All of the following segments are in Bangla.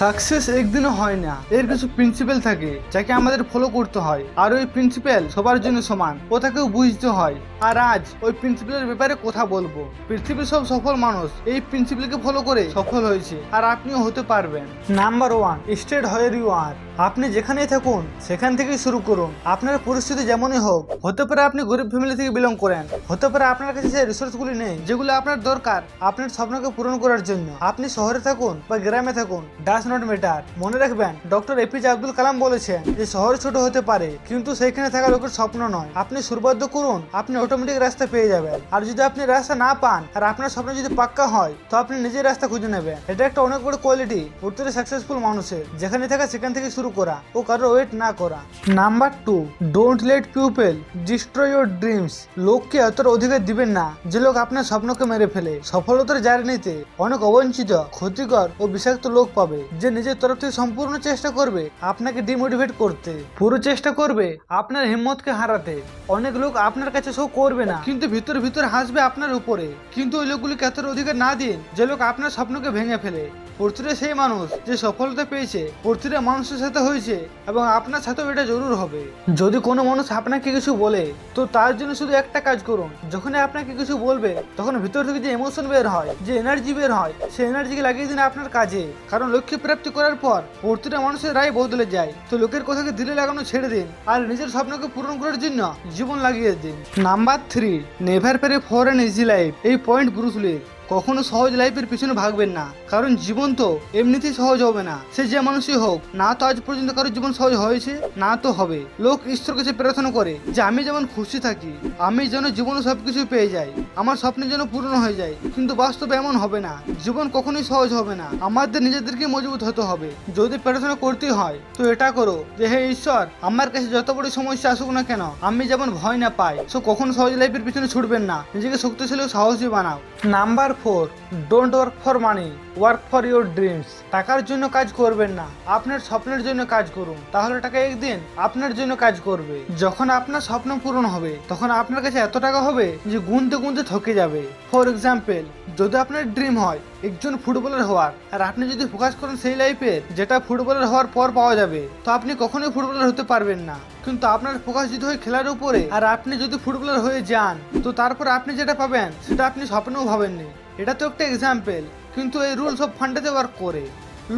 সাকসেস একদিনও হয় না, এর কিছু প্রিন্সিপাল থাকে যাকে আমাদের ফলো করতে হয়, আর ওই প্রিন্সিপাল সবার জন্য সমান, ওটাকেও বুঝতে হয়। আর আজ ওই প্রিন্সিপালের ব্যাপারে কথা বলবো। পৃথিবীর সব সফল মানুষ এই প্রিন্সিপালকে ফলো করে সফল হয়েছে, আর আপনিও হতে পারবেন। Number 1, state where you are. আপনি যেখানেই থাকুন সেখান থেকেই শুরু করুন। আপনার পরিস্থিতি যেমনই হোক, হতে পারে আপনি গরিব ফ্যামিলি থেকে বিলং করেন, হতে পারে আপনার কাছে সেই রিসোর্সগুলি নেই যেগুলো আপনার দরকার আপনার স্বপ্নকে পূরণ করার জন্য। আপনি শহরে থাকুন বা গ্রামে থাকুন, ডাজ নট ম্যাটার। মনে রাখবেন, ডক্টর এপিজে আব্দুল কালাম বলেছেন যে শহর ছোট হতে পারে কিন্তু সেখানে থাকা লোকের স্বপ্ন নয়। আপনি সুরবদ্ধ করুন, আপনি অটোমেটিক রাস্তা পেয়ে যাবেন। আর যদি আপনি রাস্তা না পান আর আপনার স্বপ্ন যদি পাক্কা হয়, তো আপনি নিজের রাস্তা খুঁজে নেবেন। এটা একটা অনেক বড় কোয়ালিটি প্রত্যেকটা সাকসেসফুল মানুষের, যেখানে থাকা সেখান থেকে শুরু করা ও কারো ওয়েট না করা। Number 2, don't let people destroy your dreams. লোককে এতটা অধিকার দিবেন না যে লোক আপনার স্বপ্নকে মেরে ফেলে। সফলতার জার্নিতে অনেক অবঞ্চিত, ক্ষতিকর ও বিষাক্ত লোক পাবে যে নিজের তরফ থেকে সম্পূর্ণ চেষ্টা করবে আপনাকে ডিমোটিভেট করতে, পুরো চেষ্টা করবে আপনার হিম্মতকে হারাতে। অনেক লোক আপনার কাছে শো করবে না কিন্তু ভিতর ভিতর হাসবে আপনার উপরে। কিন্তু ওই লোকগুলিকে এতটা অধিকার না দিন যে লোক আপনার স্বপ্নকে ভেঙে ফেলে। প্রতিটা সেই মানুষ যে সফলতা পেয়েছে প্রতিটা মানুষের সাথে হয়েছে, এবং আপনার সাথেও এটা জরুর হবে। যদি কোনো মানুষ আপনাকে কিছু বলে, তো তার জন্য শুধু একটা কাজ করুন। যখন আপনাকে কিছু বলবে তখন ভিতর থেকে যে ইমোশন বের হয়, যে এনার্জি বের হয়, সেই এনার্জিকে লাগিয়ে দিন আপনার কাজে। কারণ লক্ষ্য প্রাপ্তি করার পর প্রতিটা মানুষের রায় বদলে যায়। তো লোকের কথাকে দিলে লাগানো ছেড়ে দিন আর নিজের স্বপ্নকে পূরণ করার জন্য জীবন লাগিয়ে দিন। Number 3, never pray for an easy life. এই পয়েন্ট ব্রুস লির। কখনো সহজ লাইফের পিছনে ভাগবেন না, কারণ জীবন তো এমনিতেই সহজ হবে না। সে যে মানুষই হোক না, তো আজ পর্যন্ত কারো জীবন সহজ হয়েছে না, তো হবে। লোক ঈশ্বর কাছে প্রার্থনা করে যে আমি যেমন খুশি থাকি, আমি যেন জীবনে সবকিছু পেয়ে যাই, আমার স্বপ্ন যেন পূরণ হয়ে যায়। কিন্তু বাস্তবে এমন হবে না, জীবন কখনোই সহজ হবে না। আমাদের নিজেদেরকে মজবুত হতে হবে। যদি প্রার্থনা করতে হয় তো এটা করো যে হে ঈশ্বর, আমার কাছে যত বড় সমস্যা আসুক না কেন, আমি যেমন ভয় না পাই। সো কখনো সহজ লাইফের পিছনে ছুটবেন না, নিজেকে শক্তিশালী ও সাহসী বানাও। Number 4, don't work for money, work for your dreams. টাকার জন্য কাজ করবেন না, আপনার স্বপ্নের জন্য কাজ করুন। তাহলে টাকা একদিন আপনার জন্য কাজ করবে। যখন আপনার স্বপ্ন পূরণ হবে তখন আপনার কাছে এত টাকা হবে যে গুনতে গুনতে থকে যাবে। ফর এক্সাম্পল, যদি আপনার ড্রিম হয় একজন ফুটবলার হওয়ার, আর আপনি যদি ফোকাস করেন সেই লাইফে যেটা ফুটবলার হওয়ার পর পাওয়া যাবে, তো আপনি কখনোই ফুটবলার হতে পারবেন না। কিন্তু আপনার ফোকাস যদি হয় খেলার উপরে, আর আপনি যদি ফুটবলার হয়ে যান, তো তারপর আপনি যেটা পাবেন সেটা আপনি স্বপ্নেও ভাবেননি। এটা তো একটা এক্সাম্পল, কিন্তু এই রুলস অফ ফান্ডেতে ওয়ার্ক করে।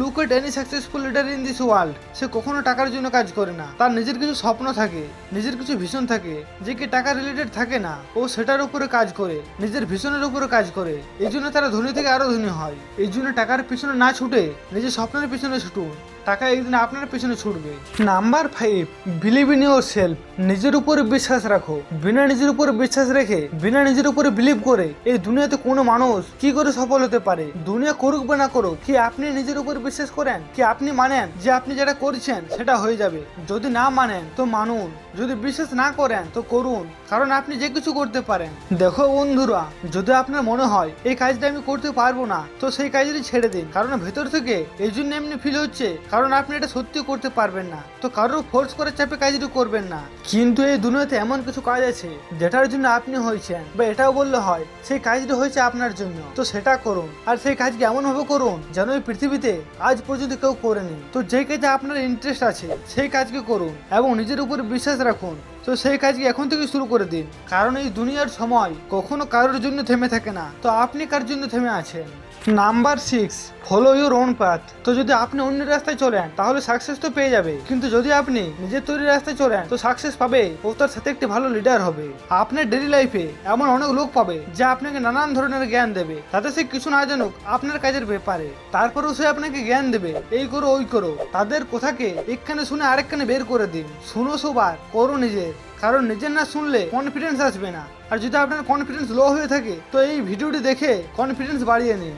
Look at any successful leader in this world. সে কখনো টাকার জন্য কাজ করে না। তার নিজের কিছু স্বপ্ন থাকে, নিজের কিছু ভিশন থাকে, যে কি টাকা রিলেটেড থাকে না। ও সেটার উপরে কাজ করে, নিজের ভিশনের উপরে কাজ করে। এই জন্য তারা ধনী থেকে আরো ধনী হয়। এই জন্য টাকার পিছনে না ছুটে নিজের স্বপ্নের পিছনে ছুটুন, টাকা একদিন আপনার পিছনে ছুটবে। Number 5, believe in your self. নিজের উপরে বিশ্বাস রাখো। বিনা নিজের উপরে বিশ্বাস রেখে, বিনা নিজের উপরে বিলিভ করে এই দুনিয়াতে কোনো মানুষ কি করে সফল হতে পারে? দুনিয়া করুক বা না করুক, কি আপনি নিজের উপর বিশ্বাস করেন? কি আপনি মানেন যে আপনি যেটা করছেন সেটা হয়ে যাবে? যদি না মানেন তো মানুন, যদি বিশ্বাস না করেন তো করুন, কারণ আপনি যে কিছু করতে পারেন। দেখো বন্ধুরা, যদি আপনার মনে হয় এই কাজটা আমি করতে পারবো না, তো সেই কাজটি ছেড়ে দিন। কারণ ভেতর থেকে এই জন্য এমনি ফিল হচ্ছে কারণ আপনি এটা সত্যি করতে পারবেন না। তো কারোর ফোর্স করে চাপে কাজটি করবেন না। কিন্তু এই দুনিয়াতে এমন কিছু কাজ আছে যেটার জন্য আপনি হয়েছেন, বা এটাও বললে হয় সেই কাজটি হয়েছে আপনার জন্য, তো সেটা করুন। আর সেই কাজকে এমন ভাবে করুন যেন এই পৃথিবীতে আজ পর্যন্ত কেউ করেনি। তো যে কাজে আপনার ইন্টারেস্ট আছে সেই কাজকে করুন এবং নিজের উপর বিশ্বাস রাখুন। তো সেই কাজকে এখন থেকে শুরু করে দিন, কারণ এই দুনিয়ার সময় কখনো কারোর জন্য থেমে থাকে না। তো আপনি কার জন্য থেমে আছেন? Number 6, follow your own path. তো যদি আপনি অন্যের রাস্তায় চলেন তাহলে সাকসেস তো পেয়ে যাবে, কিন্তু যদি আপনি নিজের তৈরি রাস্তায় চলেন তো সাকসেস পাবে ও তার সাথে একটি ভালো লিডার হবে। আপনার ডেইলি লাইফে এমন অনেক লোক পাবে যা আপনাকে নানান ধরনের জ্ঞান দেবে, তাতে সে কিছু না জানুক আপনার কাজের ব্যাপারে, তারপরেও সে আপনাকে জ্ঞান দেবে এই করো ওই করো। তাদের কথাকে একখানে শুনে আরেকখানে বের করে দিন। শুনো সবার, করো নিজের। কারণ নিজের না শুনলে কনফিডেন্স আসবে না। আর যদি আপনার কনফিডেন্স লো হয়ে থাকে তো এই ভিডিওটি দেখে কনফিডেন্স বাড়িয়ে নিন।